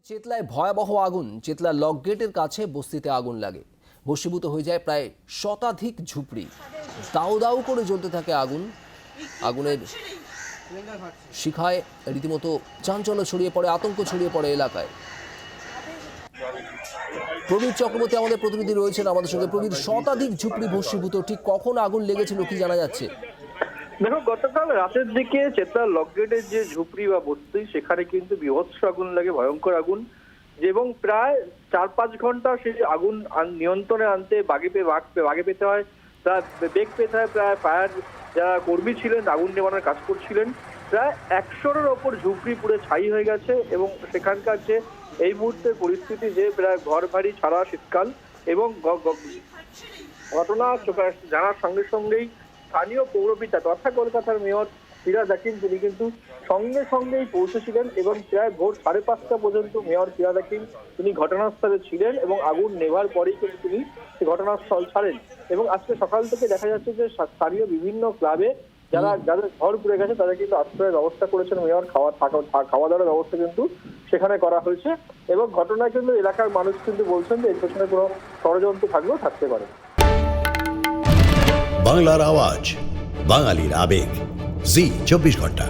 চেতলায় ভয়াবহ আগুন। চেতলা লক গেটের কাছে বস্তিতে আগুন লাগে, ভস্মীভূত হয়ে যায় প্রায় শতাধিক ঝুপড়ি। দাউ দাউ করে জ্বলতে থাকে আগুন। আগুনের শিখায় রীতিমতো চাঞ্চল্য ছড়িয়ে পড়ে, আতঙ্ক ছড়িয়ে পড়ে এলাকায়। প্রবীর চক্রবর্তী আমাদের প্রতিনিধি রয়েছেন আমাদের সঙ্গে। প্রবীর, শতাধিক ঝুপড়ি ভস্মীভূত, ঠিক কখন আগুন লেগেছিল কি জানা যাচ্ছে? দেখো, গতকাল রাতের দিকে চেতলা লকগেটের যে ঝুপড়ি বা বস্তি, সেখানে কিন্তু বীভৎস আগুন লাগে, ভয়ঙ্কর আগুন, এবং প্রায় 4-5 ঘন্টা সেই আগুন নিয়ন্ত্রণে আনতে বাগে পেতে হয়, তার বেগ পেতে হয়। প্রায় ফায়ার যারা কর্মী ছিলেন, আগুন নেভানোর কাজ করছিলেন, প্রায় 100-এর ওপর ঝুপড়ি পুড়ে ছাই হয়ে গেছে। এবং সেখানকার যে এই মুহূর্তের পরিস্থিতি, যে প্রায় ঘর বাড়ি ছাড়া শীতকাল, এবং ঘটনা জানার সঙ্গে সঙ্গেই স্থানীয় পৌরপিতা তথা কলকাতার মেয়র ফিরহাদ হাকিম, তিনি কিন্তু সঙ্গে সঙ্গেই পৌঁছেছিলেন এবং প্রায় ভোর 5:30 পর্যন্ত মেয়র ফিরহাদ হাকিম তিনি ঘটনাস্থলে ছিলেন এবং আগুন নেভার পরেই কিন্তু তিনি ঘটনাস্থল ছাড়েন। এবং আজকে সকাল থেকে দেখা যাচ্ছে যে স্থানীয় বিভিন্ন ক্লাবে যাদের ঘর পুড়ে গেছে তাদের কিন্তু আশ্রয়ের ব্যবস্থা করেছেন মেয়র। খাওয়া দাওয়ার ব্যবস্থা কিন্তু সেখানে করা হয়েছে। এবং ঘটনায় কিন্তু এলাকার মানুষ কিন্তু বলছেন যে এর পেছনে কোনো ষড়যন্ত্র থাকলেও থাকতে পারে। বাংলার আওয়াজ, বাঙালির আবেগ, জি 24 ঘন্টা।